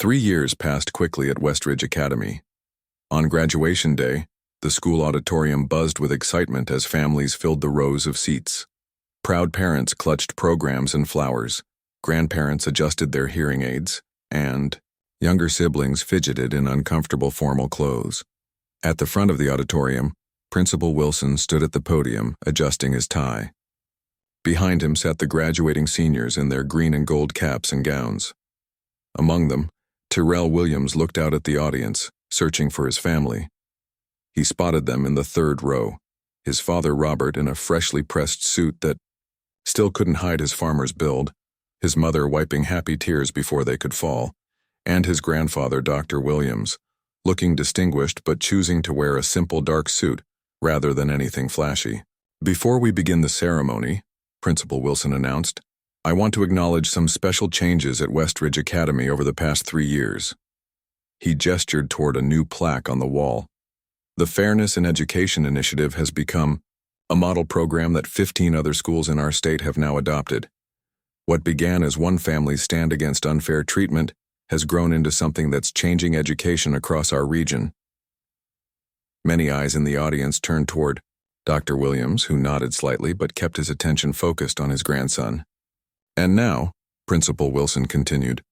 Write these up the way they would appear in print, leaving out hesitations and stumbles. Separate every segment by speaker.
Speaker 1: 3 years passed quickly at Westridge Academy. On graduation day, the school auditorium buzzed with excitement as families filled the rows of seats. Proud parents clutched programs and flowers, grandparents adjusted their hearing aids, and younger siblings fidgeted in uncomfortable formal clothes. At the front of the auditorium, Principal Wilson stood at the podium, adjusting his tie. Behind him sat the graduating seniors in their green and gold caps and gowns. Among them, Tyrell Williams looked out at the audience, searching for his family. He spotted them in the third row, his father Robert in a freshly pressed suit that still couldn't hide his farmer's build, his mother wiping happy tears before they could fall, and his grandfather Dr. Williams, looking distinguished but choosing to wear a simple dark suit rather than anything flashy. "Before we begin the ceremony," Principal Wilson announced, "I want to acknowledge some special changes at Westridge Academy over the past 3 years." He gestured toward a new plaque on the wall. The Fairness in Education initiative has become a model program that 15 other schools in our state have now adopted. What began as one family's stand against unfair treatment has grown into something that's changing education across our region. Many eyes in the audience turned toward Dr. Williams, who nodded slightly but kept his attention focused on his grandson. "And now," Principal Wilson continued,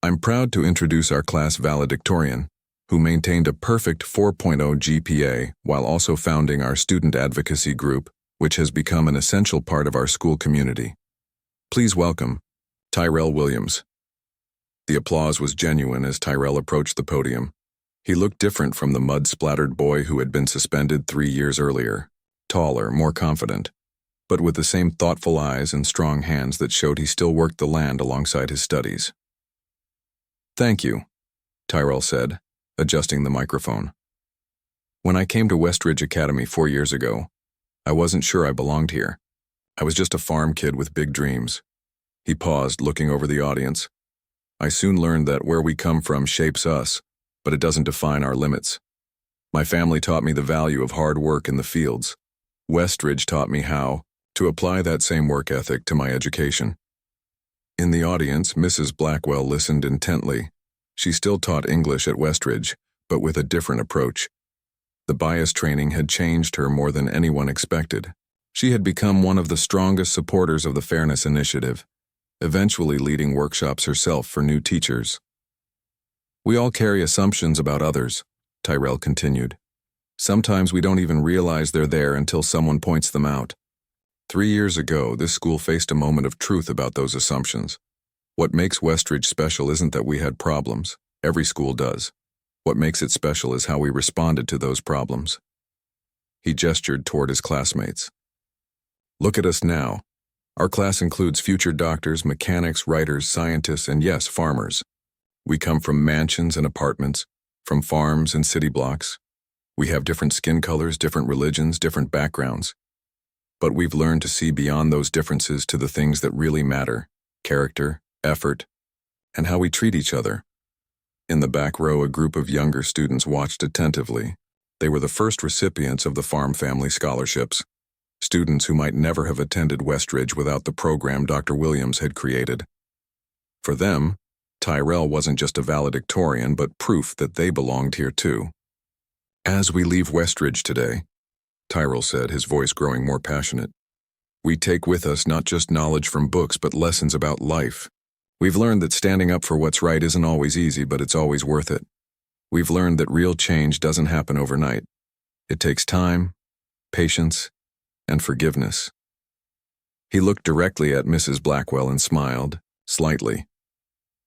Speaker 1: "I'm proud to introduce our class valedictorian, who maintained a perfect 4.0 GPA while also founding our student advocacy group, which has become an essential part of our school community. Please welcome Tyrell Williams." The applause was genuine as Tyrell approached the podium. He looked different from the mud-splattered boy who had been suspended 3 years earlier, taller, more confident, but with the same thoughtful eyes and strong hands that showed he still worked the land alongside his studies. "Thank you," Tyrell said, adjusting the microphone. "When I came to Westridge Academy 4 years ago, I wasn't sure I belonged here. I was just a farm kid with big dreams." He paused, looking over the audience. "I soon learned that where we come from shapes us, but it doesn't define our limits. My family taught me the value of hard work in the fields. Westridge taught me how to apply that same work ethic to my education." In the audience, Mrs. Blackwell listened intently. She still taught English at Westridge, but with a different approach. The bias training had changed her more than anyone expected. She had become one of the strongest supporters of the Fairness Initiative, eventually leading workshops herself for new teachers. "We all carry assumptions about others," Tyrell continued. "Sometimes we don't even realize they're there until someone points them out. 3 years ago, this school faced a moment of truth about those assumptions. What makes Westridge special isn't that we had problems. Every school does. What makes it special is how we responded to those problems." He gestured toward his classmates. "Look at us now. Our class includes future doctors, mechanics, writers, scientists, and yes, farmers. We come from mansions and apartments, from farms and city blocks. We have different skin colors, different religions, different backgrounds. But we've learned to see beyond those differences to the things that really matter: character, effort, and how we treat each other." In the back row, a group of younger students watched attentively. They were the first recipients of the Farm Family Scholarships, students who might never have attended Westridge without the program Dr. Williams had created. For them, Tyrell wasn't just a valedictorian, but proof that they belonged here too. "As we leave Westridge today," Tyrell said, his voice growing more passionate, "we take with us not just knowledge from books, but lessons about life. We've learned that standing up for what's right isn't always easy, but it's always worth it. We've learned that real change doesn't happen overnight. It takes time, patience, and forgiveness." He looked directly at Mrs. Blackwell and smiled, slightly.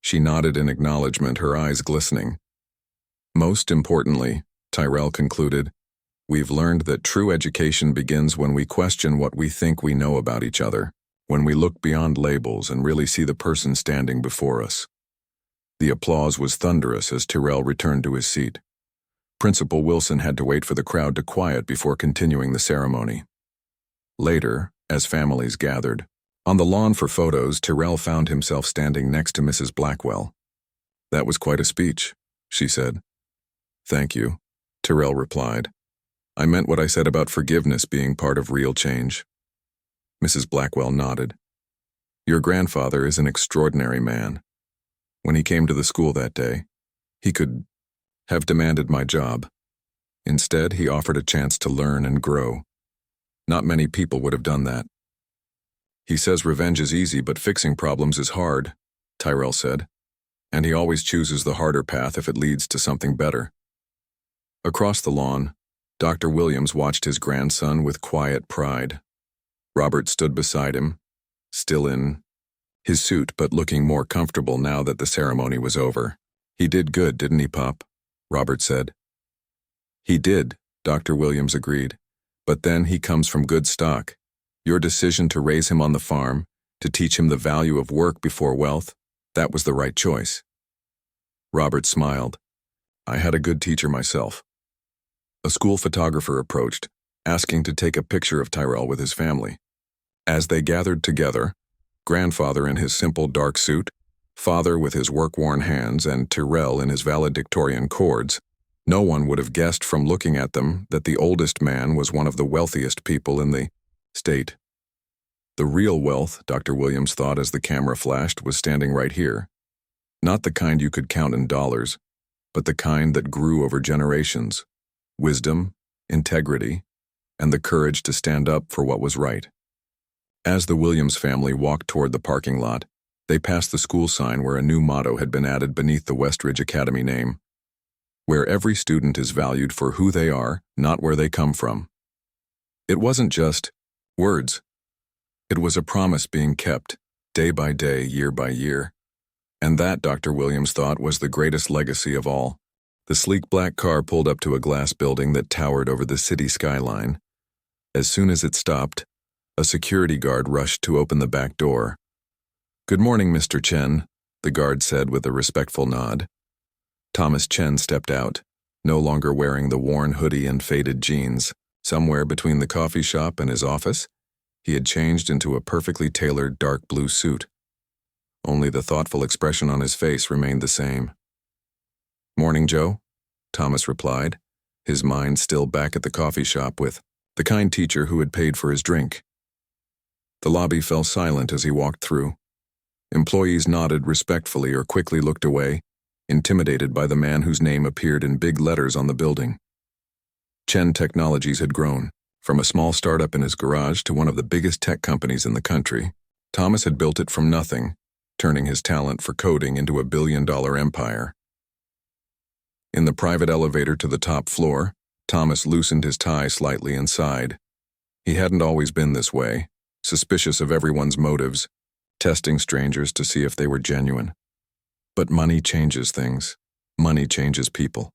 Speaker 1: She nodded in acknowledgement, her eyes glistening. "Most importantly," Tyrell concluded, "we've learned that true education begins when we question what we think we know about each other, when we look beyond labels and really see the person standing before us." The applause was thunderous as Tyrell returned to his seat. Principal Wilson had to wait for the crowd to quiet before continuing the ceremony. Later, as families gathered, on the lawn for photos, Tyrell found himself standing next to Mrs. Blackwell. "That was quite a speech," she said. "Thank you," Tyrell replied. "I meant what I said about forgiveness being part of real change." Mrs. Blackwell nodded. "Your grandfather is an extraordinary man. When he came to the school that day, he could have demanded my job. Instead, he offered a chance to learn and grow. Not many people would have done that. He says revenge is easy, but fixing problems is hard, Tyrell said, and he always chooses the harder path if it leads to something better. Across the lawn, Dr. Williams watched his grandson with quiet pride. Robert stood beside him, still in his suit but looking more comfortable now that the ceremony was over. "He did good, didn't he, Pop?" Robert said. "He did," Dr. Williams agreed. "But then he comes from good stock. Your decision to raise him on the farm, to teach him the value of work before wealth, that was the right choice." Robert smiled. "I had a good teacher myself." A school photographer approached, asking to take a picture of Tyrell with his family. As they gathered together, grandfather in his simple dark suit, father with his work-worn hands, and Tyrell in his valedictorian cords, no one would have guessed from looking at them that the oldest man was one of the wealthiest people in the state. The real wealth, Dr. Williams thought as the camera flashed, was standing right here. Not the kind you could count in dollars, but the kind that grew over generations. Wisdom, integrity, and the courage to stand up for what was right. As the Williams family walked toward the parking lot, they passed the school sign where a new motto had been added beneath the Westridge Academy name, where every student is valued for who they are, not where they come from. It wasn't just words. It was a promise being kept, day by day, year by year. And that, Dr. Williams thought, was the greatest legacy of all. The sleek black car pulled up to a glass building that towered over the city skyline. As soon as it stopped, a security guard rushed to open the back door. "Good morning, Mr. Chen," the guard said with a respectful nod. Thomas Chen stepped out, no longer wearing the worn hoodie and faded jeans. Somewhere between the coffee shop and his office, he had changed into a perfectly tailored dark blue suit. Only the thoughtful expression on his face remained the same. "Morning, Joe," Thomas replied, his mind still back at the coffee shop with the kind teacher who had paid for his drink. The lobby fell silent as he walked through. Employees nodded respectfully or quickly looked away, intimidated by the man whose name appeared in big letters on the building. Chen Technologies had grown. From a small startup in his garage to one of the biggest tech companies in the country, Thomas had built it from nothing, turning his talent for coding into a billion-dollar empire. In the private elevator to the top floor, Thomas loosened his tie slightly and sighed. He hadn't always been this way, suspicious of everyone's motives, testing strangers to see if they were genuine. But money changes things. Money changes people.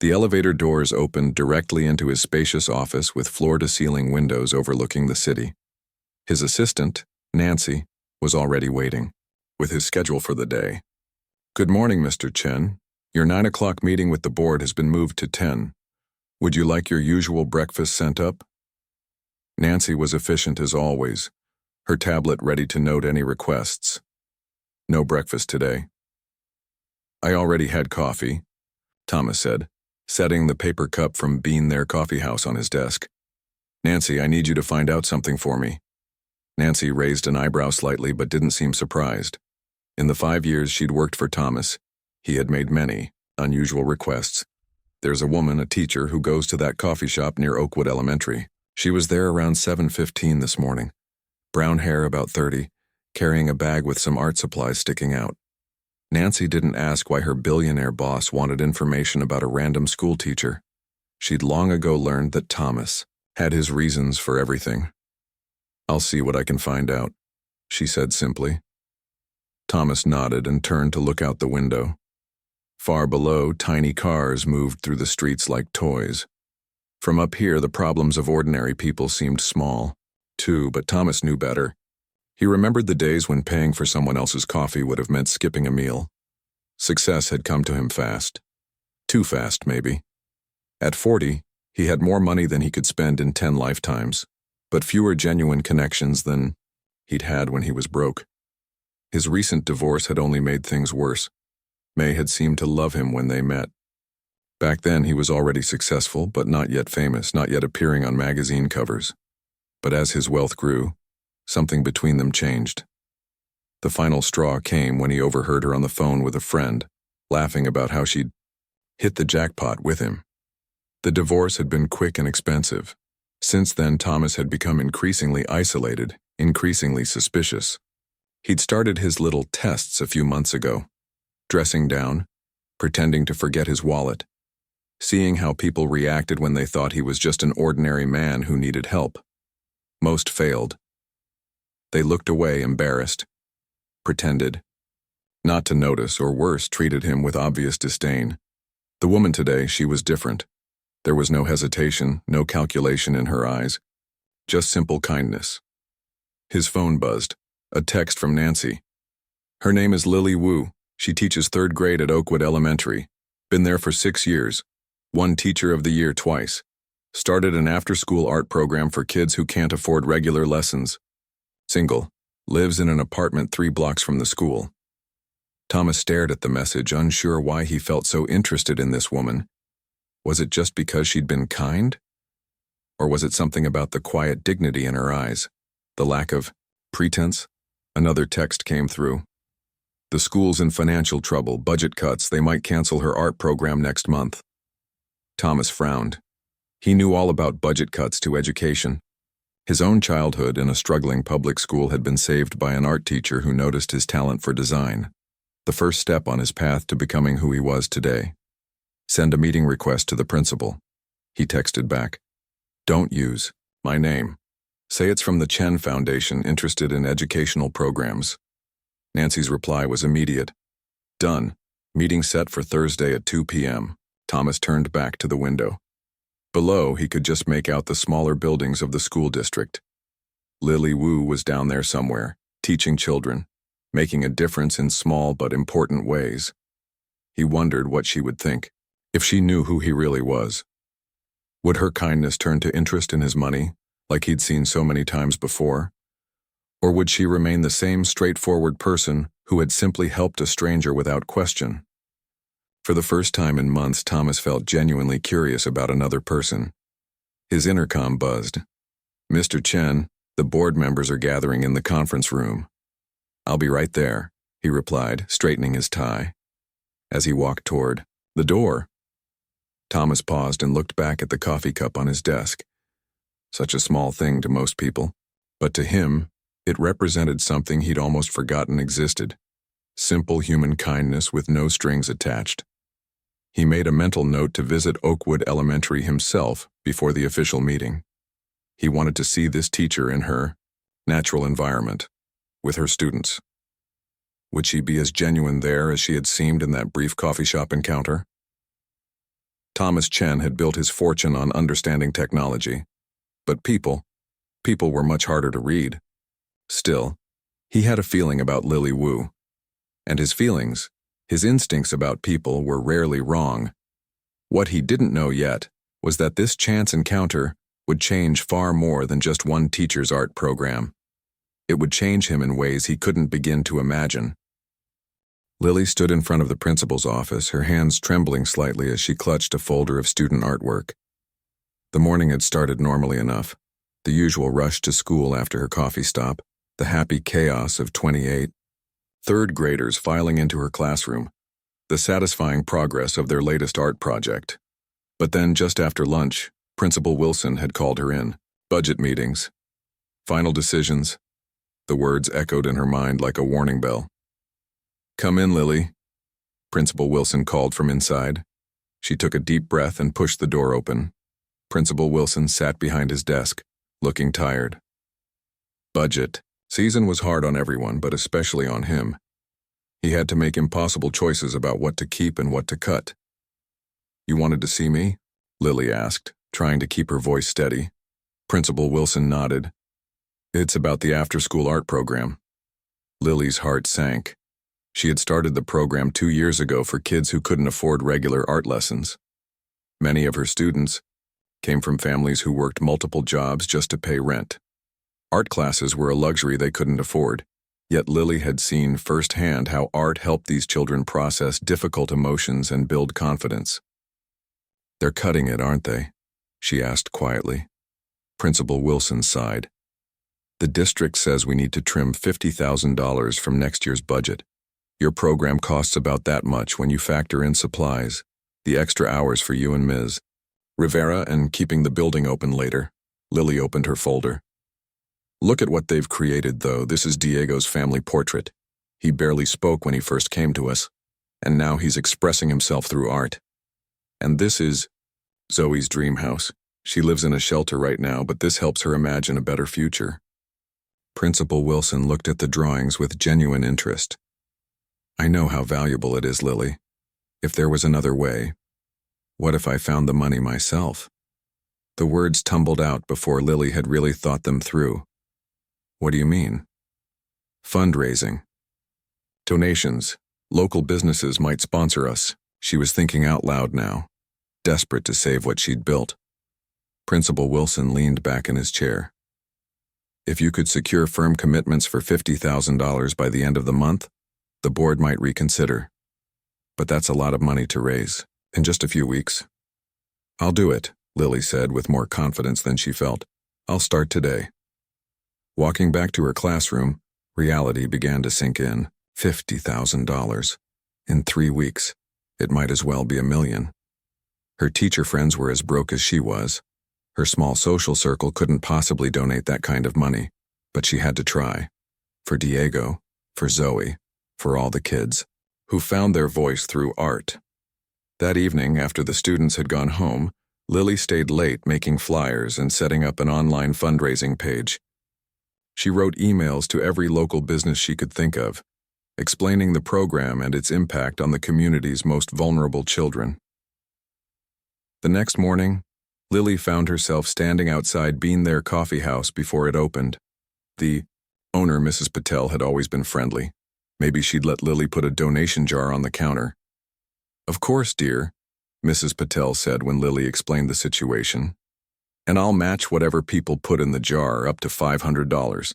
Speaker 1: The elevator doors opened directly into his spacious office with floor-to-ceiling windows overlooking the city. His assistant, Nancy, was already waiting, with his schedule for the day. "Good morning, Mr. Chen. Your 9 o'clock meeting with the board has been moved to 10. Would you like your usual breakfast sent up?" Nancy was efficient as always, her tablet ready to note any requests. "No breakfast today." "I already had coffee," Thomas said, setting the paper cup from Bean There Coffee House on his desk. "Nancy, I need you to find out something for me." Nancy raised an eyebrow slightly but didn't seem surprised. In the 5 years she'd worked for Thomas, he had made many unusual requests. "There's a woman, a teacher, who goes to that coffee shop near Oakwood Elementary. She was there around 7:15 this morning. Brown hair, about 30, carrying a bag with some art supplies sticking out." Nancy didn't ask why her billionaire boss wanted information about a random school teacher. She'd long ago learned that Thomas had his reasons for everything. "I'll see what I can find out," she said simply. Thomas nodded and turned to look out the window. Far below, tiny cars moved through the streets like toys. From up here, the problems of ordinary people seemed small, too, but Thomas knew better. He remembered the days when paying for someone else's coffee would have meant skipping a meal. Success had come to him fast. Too fast, maybe. At 40, he had more money than he could spend in 10 lifetimes, but fewer genuine connections than he'd had when he was broke. His recent divorce had only made things worse. May had seemed to love him when they met. Back then, he was already successful, but not yet famous, not yet appearing on magazine covers. But as his wealth grew, something between them changed. The final straw came when he overheard her on the phone with a friend, laughing about how she'd hit the jackpot with him. The divorce had been quick and expensive. Since then, Thomas had become increasingly isolated, increasingly suspicious. He'd started his little tests a few months ago, dressing down, pretending to forget his wallet, seeing how people reacted when they thought he was just an ordinary man who needed help. Most failed. They looked away, embarrassed, pretended not to notice, or worse, treated him with obvious disdain. The woman today, she was different. There was no hesitation, no calculation in her eyes, just simple kindness. His phone buzzed, a text from Nancy. Her name is Lily Wu. She teaches 3rd grade at Oakwood Elementary. Been there for 6 years. Won Teacher of the Year twice. Started an after-school art program for kids who can't afford regular lessons. Single. Lives in an apartment 3 blocks from the school. Thomas stared at the message, unsure why he felt so interested in this woman. Was it just because she'd been kind? Or was it something about the quiet dignity in her eyes? The lack of pretense? Another text came through. The school's in financial trouble, budget cuts, they might cancel her art program next month. Thomas frowned. He knew all about budget cuts to education. His own childhood in a struggling public school had been saved by an art teacher who noticed his talent for design. The first step on his path to becoming who he was today. Send a meeting request to the principal. He texted back. Don't use my name. Say it's from the Chen Foundation, interested in educational programs. Nancy's reply was immediate. Done. Meeting set for Thursday at 2 p.m. Thomas turned back to the window. Below, he could just make out the smaller buildings of the school district. Lily Wu was down there somewhere, teaching children, making a difference in small but important ways. He wondered what she would think, if she knew who he really was. Would her kindness turn to interest in his money, like he'd seen so many times before? Or would she remain the same straightforward person who had simply helped a stranger without question? For the first time in months, Thomas felt genuinely curious about another person. His intercom buzzed. Mr. Chen, the board members are gathering in the conference room. I'll be right there, he replied, straightening his tie. As he walked toward the door, Thomas paused and looked back at the coffee cup on his desk. Such a small thing to most people, but to him, it represented something he'd almost forgotten existed. Simple human kindness with no strings attached. He made a mental note to visit Oakwood Elementary himself before the official meeting. He wanted to see this teacher in her natural environment, with her students. Would she be as genuine there as she had seemed in that brief coffee shop encounter? Thomas Chen had built his fortune on understanding technology, but people were much harder to read. Still, he had a feeling about Lily Wu, and his feelings, his instincts about people were rarely wrong. What he didn't know yet was that this chance encounter would change far more than just one teacher's art program. It would change him in ways he couldn't begin to imagine. Lily stood in front of the principal's office, her hands trembling slightly as she clutched a folder of student artwork. The morning had started normally enough. The usual rush to school after her coffee stop, the happy chaos of 28 third graders filing into her classroom, the satisfying progress of their latest art project. But then, just after lunch, Principal Wilson had called her in. Budget meetings. Final decisions. The words echoed in her mind like a warning bell. Come in, Lily. Principal Wilson called from inside. She took a deep breath and pushed the door open. Principal Wilson sat behind his desk, looking tired. Budget. Season was hard on everyone, but especially on him. He had to make impossible choices about what to keep and what to cut. You wanted to see me? Lily asked, trying to keep her voice steady. Principal Wilson nodded. It's about the after-school art program. Lily's heart sank. She had started the program 2 years ago for kids who couldn't afford regular art lessons. Many of her students came from families who worked multiple jobs just to pay rent. Art classes were a luxury they couldn't afford, yet Lily had seen firsthand how art helped these children process difficult emotions and build confidence. They're cutting it, aren't they? She asked quietly. Principal Wilson sighed. The district says we need to trim $50,000 from next year's budget. Your program costs about that much when you factor in supplies, the extra hours for you and Ms. Rivera, and keeping the building open later. Lily opened her folder. Look at what they've created, though. This is Diego's family portrait. He barely spoke when he first came to us, and now he's expressing himself through art. And this is Zoe's dream house. She lives in a shelter right now, but this helps her imagine a better future. Principal Wilson looked at the drawings with genuine interest. I know how valuable it is, Lily. If there was another way, what if I found the money myself? The words tumbled out before Lily had really thought them through. What do you mean? Fundraising. Donations. Local businesses might sponsor us. She was thinking out loud now, desperate to save what she'd built. Principal Wilson leaned back in his chair. If you could secure firm commitments for $50,000 by the end of the month, the board might reconsider. But that's a lot of money to raise in just a few weeks. I'll do it, Lily said with more confidence than she felt. I'll start today. Walking back to her classroom, reality began to sink in. $50,000. In 3 weeks, it might as well be $1 million. Her teacher friends were as broke as she was. Her small social circle couldn't possibly donate that kind of money, but she had to try. For Diego, for Zoe, for all the kids who found their voice through art. That evening, after the students had gone home, Lily stayed late making flyers and setting up an online fundraising page. She wrote emails to every local business she could think of, explaining the program and its impact on the community's most vulnerable children. The next morning, Lily found herself standing outside Bean There Coffee House before it opened. The owner, Mrs. Patel, had always been friendly. Maybe she'd let Lily put a donation jar on the counter. Of course, dear, Mrs. Patel said when Lily explained the situation. And I'll match whatever people put in the jar up to $500.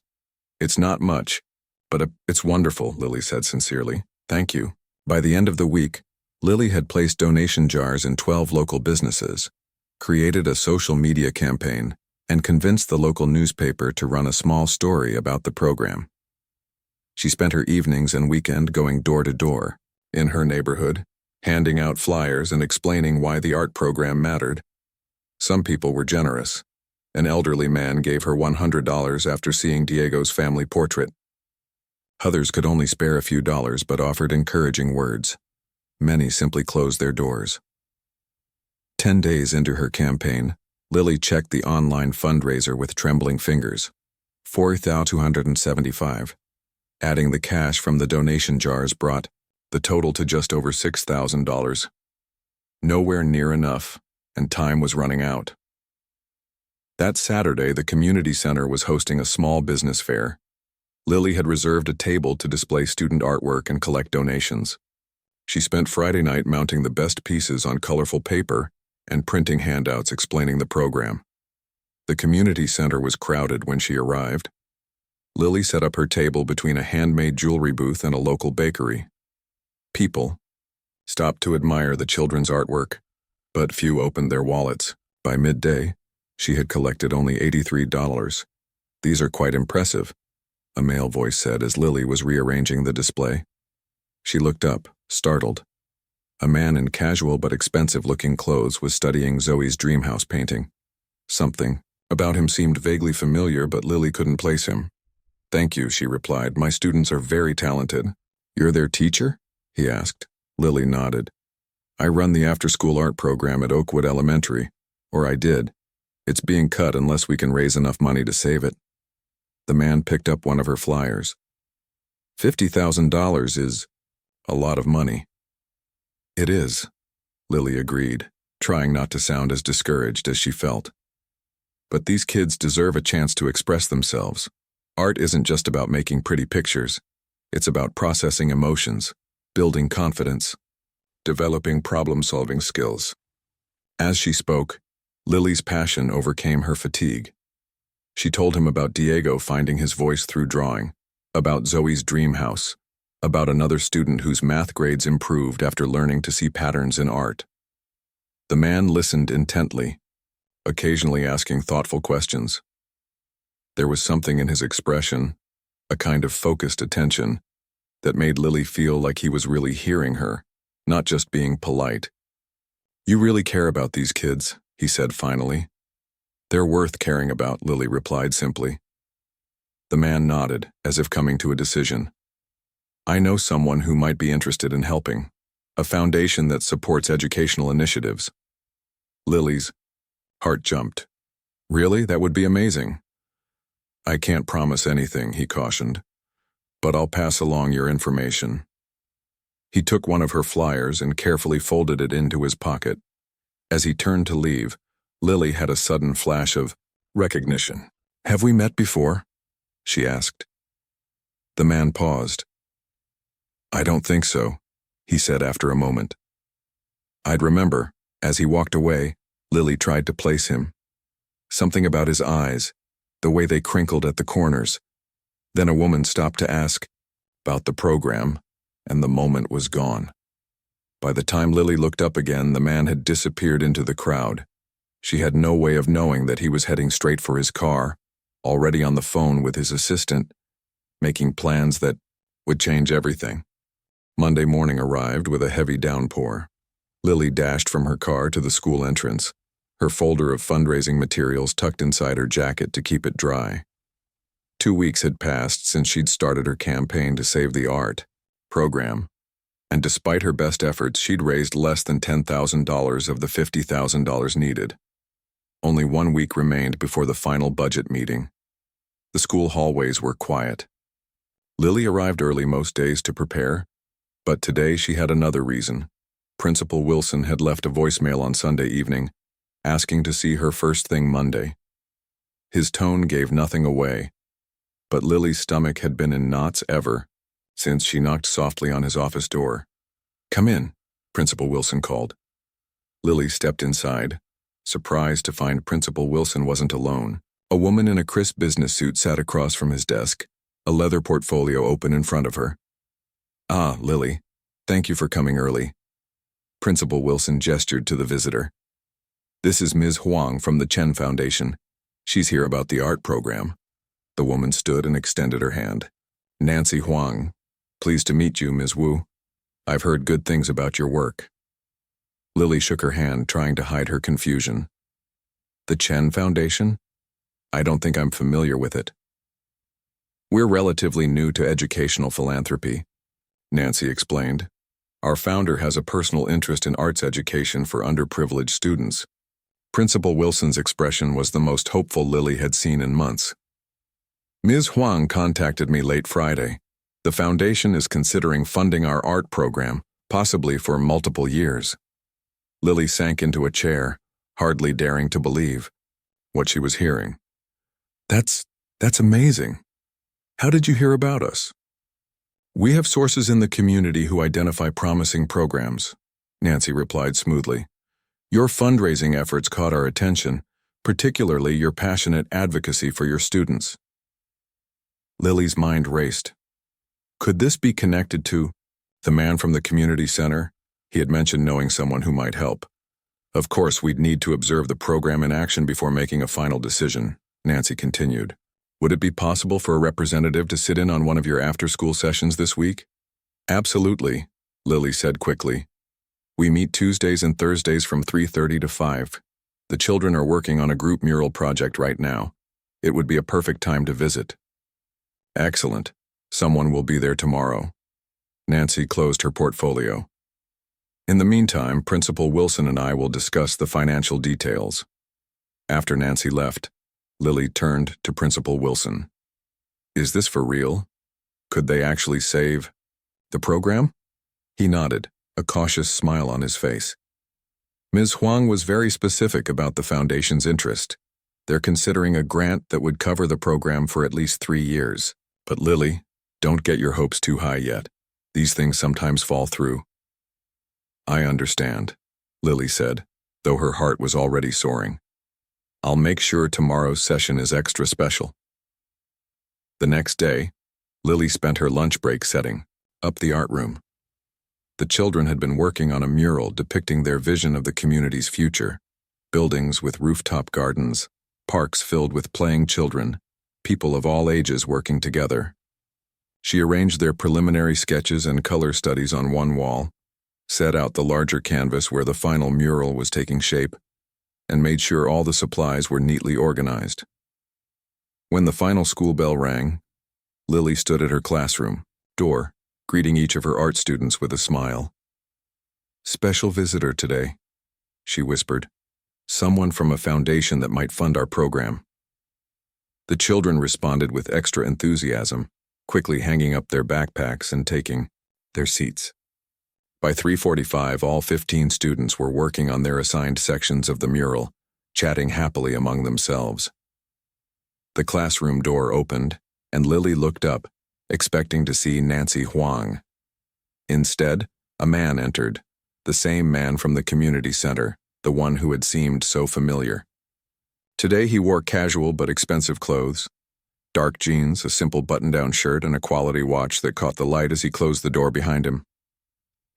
Speaker 1: It's not much, but it's wonderful, Lily said sincerely. Thank you. By the end of the week, Lily had placed donation jars in 12 local businesses, created a social media campaign, and convinced the local newspaper to run a small story about the program. She spent her evenings and weekend going door to door, in her neighborhood, handing out flyers and explaining why the art program mattered. Some people were generous. An elderly man gave her $100 after seeing Diego's family portrait. Others could only spare a few dollars but offered encouraging words. Many simply closed their doors. 10 days into her campaign, Lily checked the online fundraiser with trembling fingers. $4,275. Adding the cash from the donation jars brought the total to just over $6,000. Nowhere near enough, and time was running out. That Saturday, the community center was hosting a small business fair. Lily had reserved a table to display student artwork and collect donations. She spent Friday night mounting the best pieces on colorful paper and printing handouts explaining the program. The community center was crowded when she arrived. Lily set up her table between a handmade jewelry booth and a local bakery. People stopped to admire the children's artwork, but few opened their wallets. By midday, she had collected only $83. These are quite impressive, a male voice said as Lily was rearranging the display. She looked up, startled. A man in casual but expensive-looking clothes was studying Zoe's dream house painting. Something about him seemed vaguely familiar, but Lily couldn't place him. Thank you, she replied. My students are very talented. You're their teacher? He asked. Lily nodded. I run the after-school art program at Oakwood Elementary, or I did. It's being cut unless we can raise enough money to save it. The man picked up one of her flyers. $50,000 is a lot of money. It is, Lily agreed, trying not to sound as discouraged as she felt. But these kids deserve a chance to express themselves. Art isn't just about making pretty pictures. It's about processing emotions, building confidence, developing problem-solving skills. As she spoke, Lily's passion overcame her fatigue. She told him about Diego finding his voice through drawing, about Zoe's dream house, about another student whose math grades improved after learning to see patterns in art. The man listened intently, occasionally asking thoughtful questions. There was something in his expression, a kind of focused attention, that made Lily feel like he was really hearing her, not just being polite. "You really care about these kids," he said finally. "They're worth caring about," Lily replied simply. The man nodded, as if coming to a decision. "I know someone who might be interested in helping, a foundation that supports educational initiatives." Lily's heart jumped. "Really? That would be amazing." "I can't promise anything," he cautioned, "but I'll pass along your information." He took one of her flyers and carefully folded it into his pocket. As he turned to leave, Lily had a sudden flash of recognition. "Have we met before?" she asked. The man paused. "I don't think so," he said after a moment. "I'd remember." As he walked away, Lily tried to place him. Something about his eyes, the way they crinkled at the corners. Then a woman stopped to ask about the program, and the moment was gone. By the time Lily looked up again, the man had disappeared into the crowd. She had no way of knowing that he was heading straight for his car, already on the phone with his assistant, making plans that would change everything. Monday morning arrived with a heavy downpour. Lily dashed from her car to the school entrance, her folder of fundraising materials tucked inside her jacket to keep it dry. 2 weeks had passed since she'd started her campaign to save the art program, and despite her best efforts, she'd raised less than $10,000 of the $50,000 needed. Only 1 week remained before the final budget meeting. The school hallways were quiet. Lily arrived early most days to prepare, but today she had another reason. Principal Wilson had left a voicemail on Sunday evening, asking to see her first thing Monday. His tone gave nothing away, but Lily's stomach had been in knots ever since she knocked softly on his office door. "Come in," Principal Wilson called. Lily stepped inside, surprised to find Principal Wilson wasn't alone. A woman in a crisp business suit sat across from his desk, a leather portfolio open in front of her. "Ah, Lily, thank you for coming early." Principal Wilson gestured to the visitor. "This is Ms. Huang from the Chen Foundation. She's here about the art program." The woman stood and extended her hand. "Nancy Huang. Pleased to meet you, Ms. Wu. I've heard good things about your work." Lily shook her hand, trying to hide her confusion. "The Chen Foundation? I don't think I'm familiar with it." "We're relatively new to educational philanthropy," Nancy explained. "Our founder has a personal interest in arts education for underprivileged students." Principal Wilson's expression was the most hopeful Lily had seen in months. "Ms. Huang contacted me late Friday. The foundation is considering funding our art program, possibly for multiple years." Lily sank into a chair, hardly daring to believe what she was hearing. That's amazing. How did you hear about us?" "We have sources in the community who identify promising programs," Nancy replied smoothly. "Your fundraising efforts caught our attention, particularly your passionate advocacy for your students." Lily's mind raced. Could this be connected to the man from the community center? He had mentioned knowing someone who might help. "Of course, we'd need to observe the program in action before making a final decision," Nancy continued. "Would it be possible for a representative to sit in on one of your after-school sessions this week?" "Absolutely," Lily said quickly. "We meet Tuesdays and Thursdays from 3:30 to 5. The children are working on a group mural project right now. It would be a perfect time to visit." "Excellent. Someone will be there tomorrow." Nancy closed her portfolio. "In the meantime, Principal Wilson and I will discuss the financial details." After Nancy left, Lily turned to Principal Wilson. "Is this for real? Could they actually save the program?" He nodded, a cautious smile on his face. "Ms. Huang was very specific about the foundation's interest. They're considering a grant that would cover the program for at least 3 years. But Lily, don't get your hopes too high yet. These things sometimes fall through." "I understand," Lily said, though her heart was already soaring. "I'll make sure tomorrow's session is extra special." The next day, Lily spent her lunch break setting up the art room. The children had been working on a mural depicting their vision of the community's future: buildings with rooftop gardens, parks filled with playing children, people of all ages working together. She arranged their preliminary sketches and color studies on one wall, set out the larger canvas where the final mural was taking shape, and made sure all the supplies were neatly organized. When the final school bell rang, Lily stood at her classroom door, greeting each of her art students with a smile. "Special visitor today," she whispered. "Someone from a foundation that might fund our program." The children responded with extra enthusiasm, quickly hanging up their backpacks and taking their seats. By 3:45, all 15 students were working on their assigned sections of the mural, chatting happily among themselves. The classroom door opened, and Lily looked up, expecting to see Nancy Huang. Instead, a man entered, the same man from the community center, the one who had seemed so familiar. Today he wore casual but expensive clothes, dark jeans, a simple button-down shirt, and a quality watch that caught the light as he closed the door behind him.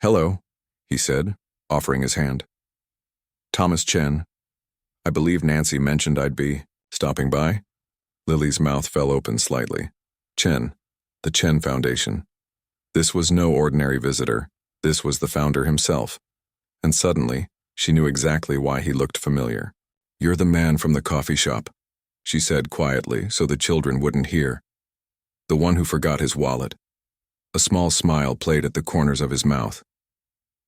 Speaker 1: "Hello," he said, offering his hand. "Thomas Chen. I believe Nancy mentioned I'd be stopping by." Lily's mouth fell open slightly. Chen, the Chen Foundation. This was no ordinary visitor. This was the founder himself. And suddenly, she knew exactly why he looked familiar. "You're the man from the coffee shop," she said quietly so the children wouldn't hear. "The one who forgot his wallet." A small smile played at the corners of his mouth.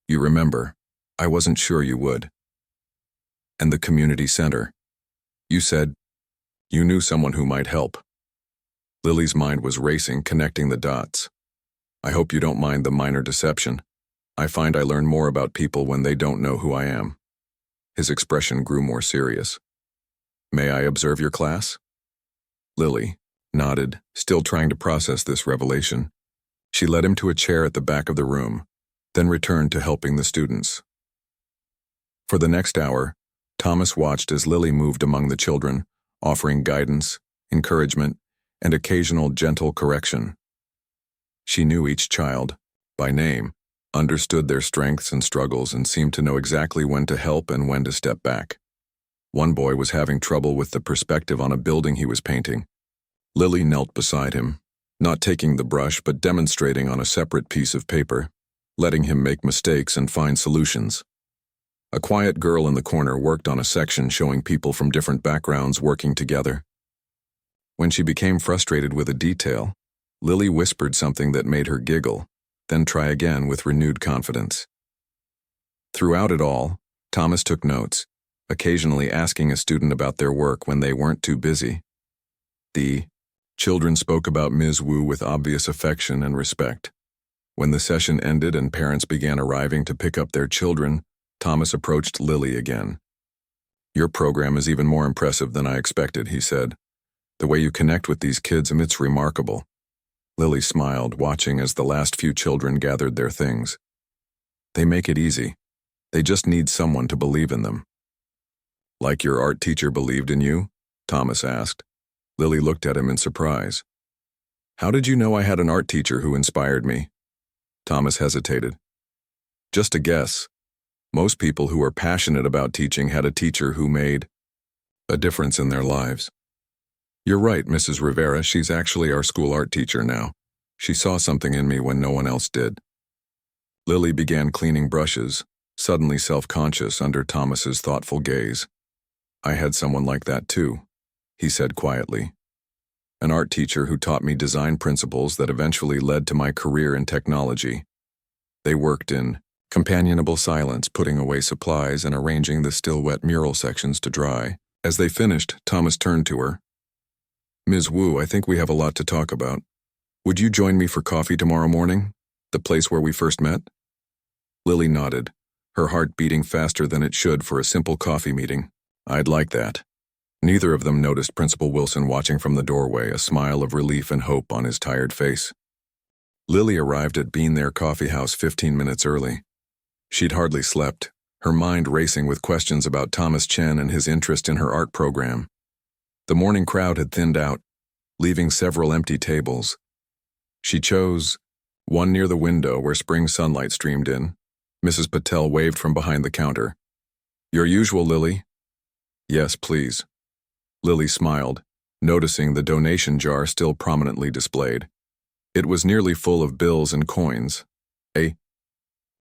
Speaker 1: "You remember, I wasn't sure you would." "And the community center. You said you knew someone who might help." Lily's mind was racing, connecting the dots. "I hope you don't mind the minor deception. I find I learn more about people when they don't know who I am." His expression grew more serious. "May I observe your class?" Lily nodded, still trying to process this revelation. She led him to a chair at the back of the room, then returned to helping the students. For the next hour, Thomas watched as Lily moved among the children, offering guidance, encouragement, and occasional gentle correction. She knew each child, by name, understood their strengths and struggles, and seemed to know exactly when to help and when to step back. One boy was having trouble with the perspective on a building he was painting. Lily knelt beside him, not taking the brush but demonstrating on a separate piece of paper, letting him make mistakes and find solutions. A quiet girl in the corner worked on a section showing people from different backgrounds working together. When she became frustrated with a detail, Lily whispered something that made her giggle, then try again with renewed confidence. Throughout it all, Thomas took notes, occasionally asking a student about their work when they weren't too busy. The children spoke about Ms. Wu with obvious affection and respect. When the session ended and parents began arriving to pick up their children, Thomas approached Lily again. "Your program is even more impressive than I expected," he said. "The way you connect with these kids, it's remarkable." Lily smiled, watching as the last few children gathered their things. "They make it easy. They just need someone to believe in them." "Like your art teacher believed in you?" Thomas asked. Lily looked at him in surprise. "How did you know I had an art teacher who inspired me?" Thomas hesitated. "Just a guess. Most people who are passionate about teaching had a teacher who made a difference in their lives." "You're right, Mrs. Rivera. She's actually our school art teacher now. She saw something in me when no one else did." Lily began cleaning brushes, suddenly self-conscious under Thomas's thoughtful gaze. "I had someone like that too," he said quietly. "An art teacher who taught me design principles that eventually led to my career in technology. They worked in companionable silence, putting away supplies and arranging the still wet mural sections to dry. As they finished, Thomas turned to her. "Ms. Wu, I think we have a lot to talk about. Would you join me for coffee tomorrow morning? The place where we first met?" Lily nodded, her heart beating faster than it should for a simple coffee meeting. "I'd like that." Neither of them noticed Principal Wilson watching from the doorway, a smile of relief and hope on his tired face. Lily arrived at Bean There Coffee House 15 minutes early. She'd hardly slept, her mind racing with questions about Thomas Chen and his interest in her art program. The morning crowd had thinned out, leaving several empty tables. She chose one near the window where spring sunlight streamed in. Mrs. Patel waved from behind the counter. "Your usual, Lily?" "Yes, please." Lily smiled, noticing the donation jar still prominently displayed. It was nearly full of bills and coins, a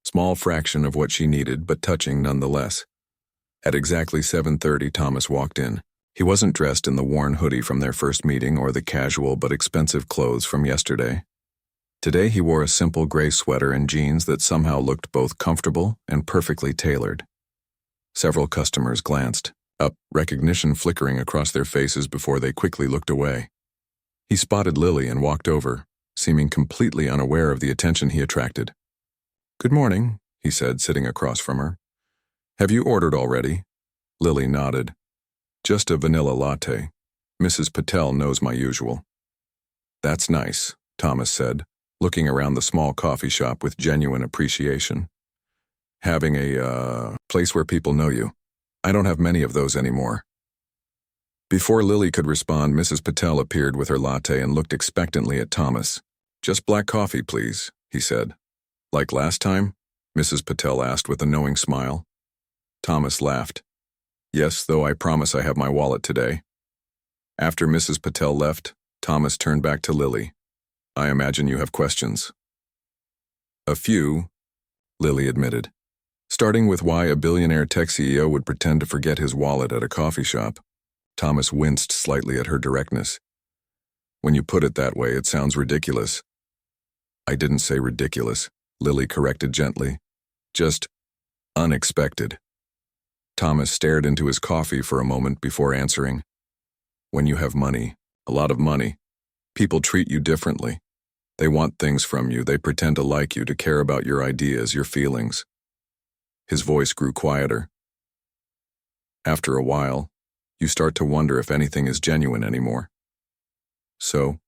Speaker 1: small fraction of what she needed, but touching nonetheless. At exactly 7:30, Thomas walked in. He wasn't dressed in the worn hoodie from their first meeting or the casual but expensive clothes from yesterday. Today he wore a simple gray sweater and jeans that somehow looked both comfortable and perfectly tailored. Several customers glanced up, recognition flickering across their faces before they quickly looked away. He spotted Lily and walked over, seeming completely unaware of the attention he attracted. "Good morning," he said, sitting across from her. "Have you ordered already?" Lily nodded. "Just a vanilla latte. Mrs. Patel knows my usual." "That's nice," Thomas said, looking around the small coffee shop with genuine appreciation. "Having a place where people know you. I don't have many of those anymore." Before Lily could respond, Mrs. Patel appeared with her latte and looked expectantly at Thomas. "Just black coffee, please," he said. "Like last time?" Mrs. Patel asked with a knowing smile. Thomas laughed. "Yes, though I promise I have my wallet today." After Mrs. Patel left, Thomas turned back to Lily. "I imagine you have questions." "A few," Lily admitted. Starting with why a billionaire tech CEO would pretend to forget his wallet at a coffee shop. Thomas winced slightly at her directness. "When you put it that way, it sounds ridiculous." "I didn't say ridiculous," Lily corrected gently. "Just unexpected." Thomas stared into his coffee for a moment before answering. "When you have money, a lot of money, people treat you differently. They want things from you, they pretend to like you, to care about your ideas, your feelings." His voice grew quieter. "After a while, you start to wonder if anything is genuine anymore." "So?"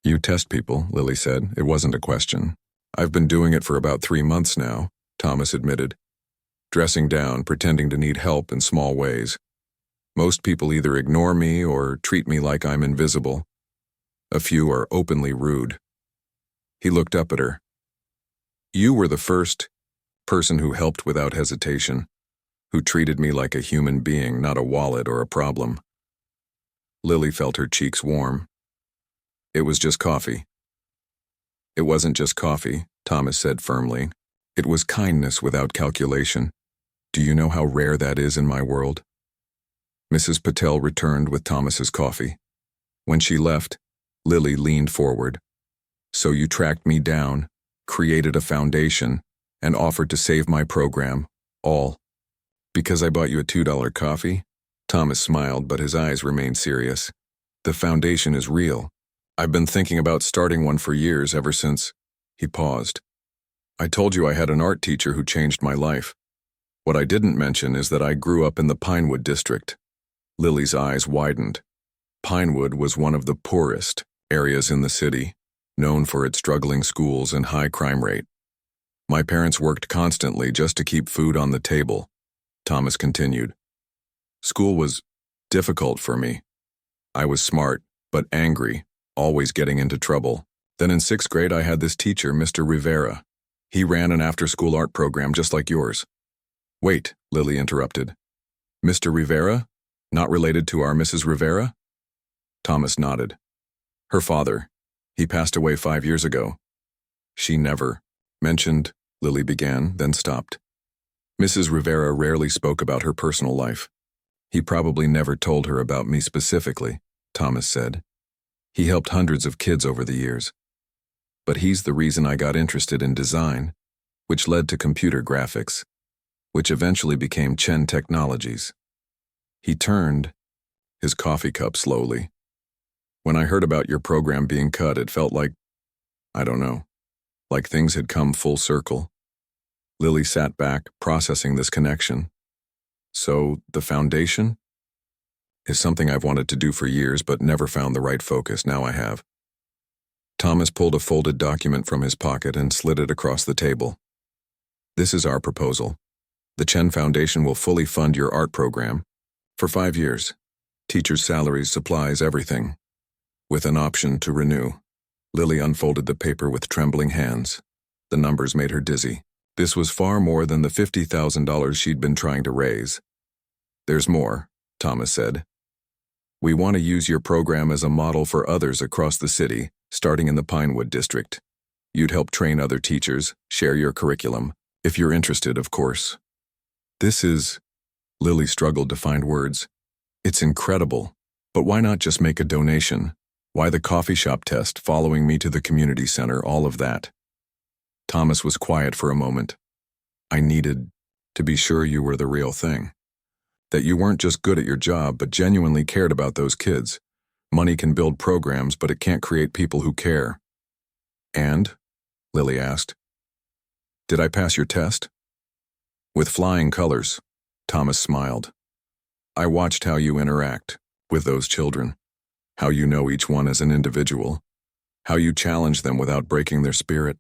Speaker 1: "You test people," Lily said. It wasn't a question. "I've been doing it for about 3 months now," Thomas admitted. "Dressing down, pretending to need help in small ways. Most people either ignore me or treat me like I'm invisible. A few are openly rude." He looked up at her. "You were the first person who helped without hesitation, who treated me like a human being, not a wallet or a problem." Lily felt her cheeks warm. "It was just coffee." "It wasn't just coffee," Thomas said firmly. "It was kindness without calculation. Do you know how rare that is in my world?" Mrs. Patel returned with Thomas's coffee. When she left, Lily leaned forward. "So you tracked me down, created a foundation, and offered to save my program, all because I bought you a $2 coffee?" Thomas smiled, but his eyes remained serious. "The foundation is real. I've been thinking about starting one for years, ever since." He paused. "I told you I had an art teacher who changed my life. What I didn't mention is that I grew up in the Pinewood district." Lily's eyes widened. Pinewood was one of the poorest areas in the city, known for its struggling schools and high crime rate. "My parents worked constantly just to keep food on the table," Thomas continued. "School was difficult for me. I was smart, but angry, always getting into trouble. Then in 6th grade I had this teacher, Mr. Rivera. He ran an after-school art program just like yours." "Wait," Lily interrupted. "Mr. Rivera? Not related to our Mrs. Rivera?" Thomas nodded. "Her father. He passed away 5 years ago." "She never mentioned," Lily began, then stopped. "Mrs. Rivera rarely spoke about her personal life. He probably never told her about me specifically," Thomas said. "He helped hundreds of kids over the years. But he's the reason I got interested in design, which led to computer graphics, which eventually became Chen Technologies." He turned his coffee cup slowly. "When I heard about your program being cut, it felt like, I don't know, like things had come full circle." Lily sat back, processing this connection. "So, the foundation is something I've wanted to do for years but never found the right focus. Now I have." Thomas pulled a folded document from his pocket and slid it across the table. "This is our proposal. The Chen Foundation will fully fund your art program for 5 years. Teachers' salaries, supplies, everything. With an option to renew." Lily unfolded the paper with trembling hands. The numbers made her dizzy. This was far more than the $50,000 she'd been trying to raise. "There's more," Thomas said. We want to use your program as a model for others across the city, starting in the Pinewood district. You'd help train other teachers, share your curriculum, if you're interested, of course. This is... Lily struggled to find words. It's incredible, but why not just make a donation? Why the coffee shop test, following me to the community center, all of that? Thomas was quiet for a moment. I needed to be sure you were the real thing. That you weren't just good at your job, but genuinely cared about those kids. Money can build programs, but it can't create people who care. And? Lily asked. Did I pass your test? With flying colors, Thomas smiled. I watched how you interact with those children, how you know each one as an individual, how you challenge them without breaking their spirit.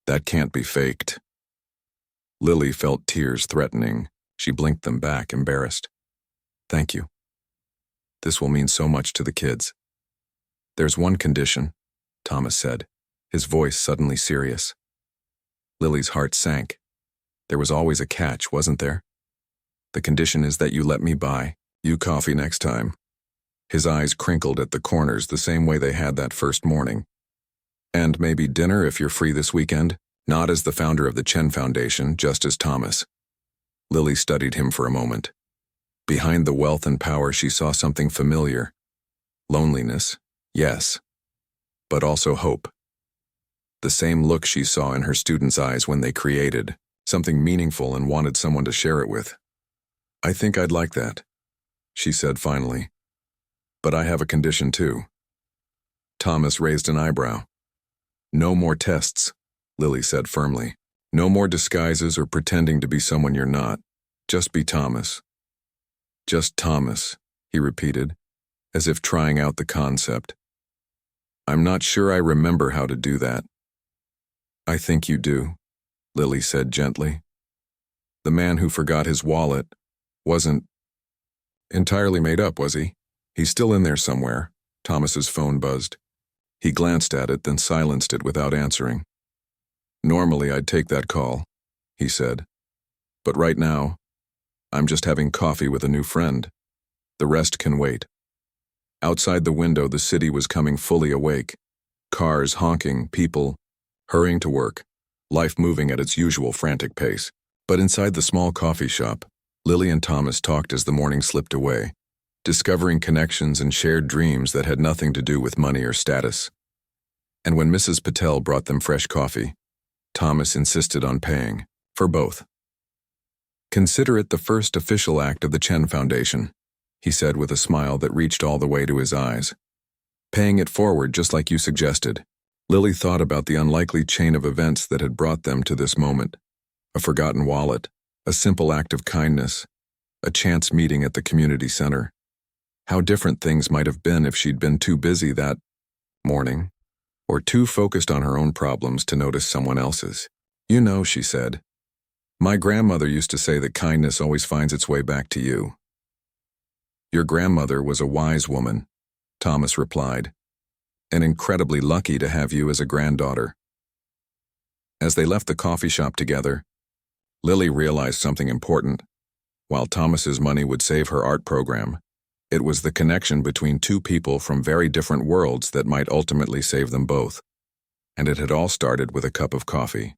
Speaker 1: That can't be faked. Lily felt tears threatening. She blinked them back, embarrassed. Thank you. This will mean so much to the kids. There's one condition, Thomas said, his voice suddenly serious. Lily's heart sank. There was always a catch, wasn't there? The condition is that you let me buy you coffee next time. His eyes crinkled at the corners the same way they had that first morning. And maybe dinner if you're free this weekend, not as the founder of the Chen Foundation, just as Thomas. Lily studied him for a moment. Behind the wealth and power she saw something familiar. Loneliness, yes, but also hope. The same look she saw in her students' eyes when they created something meaningful and wanted someone to share it with. I think I'd like that, she said finally. But I have a condition too. Thomas raised an eyebrow. No more tests, Lily said firmly. No more disguises or pretending to be someone you're not. Just be Thomas. Just Thomas, he repeated, as if trying out the concept. I'm not sure I remember how to do that. I think you do, Lily said gently. The man who forgot his wallet wasn't entirely made up, was he? He's still in there somewhere. Thomas's phone buzzed. He glanced at it, then silenced it without answering. Normally I'd take that call, he said. But right now, I'm just having coffee with a new friend. The rest can wait. Outside the window, the city was coming fully awake. Cars honking, people hurrying to work, life moving at its usual frantic pace. But inside the small coffee shop, Lily and Thomas talked as the morning slipped away, discovering connections and shared dreams that had nothing to do with money or status. And when Mrs. Patel brought them fresh coffee, Thomas insisted on paying, for both. Consider it the first official act of the Chen Foundation, he said with a smile that reached all the way to his eyes. Paying it forward just like you suggested. Lily thought about the unlikely chain of events that had brought them to this moment. A forgotten wallet, a simple act of kindness, a chance meeting at the community center. How different things might have been if she'd been too busy that morning, or too focused on her own problems to notice someone else's. You know, she said, my grandmother used to say that kindness always finds its way back to you. Your grandmother was a wise woman, Thomas replied, and incredibly lucky to have you as a granddaughter. As they left the coffee shop together, Lily realized something important. While Thomas's money would save her art program, it was the connection between two people from very different worlds that might ultimately save them both. And it had all started with a cup of coffee.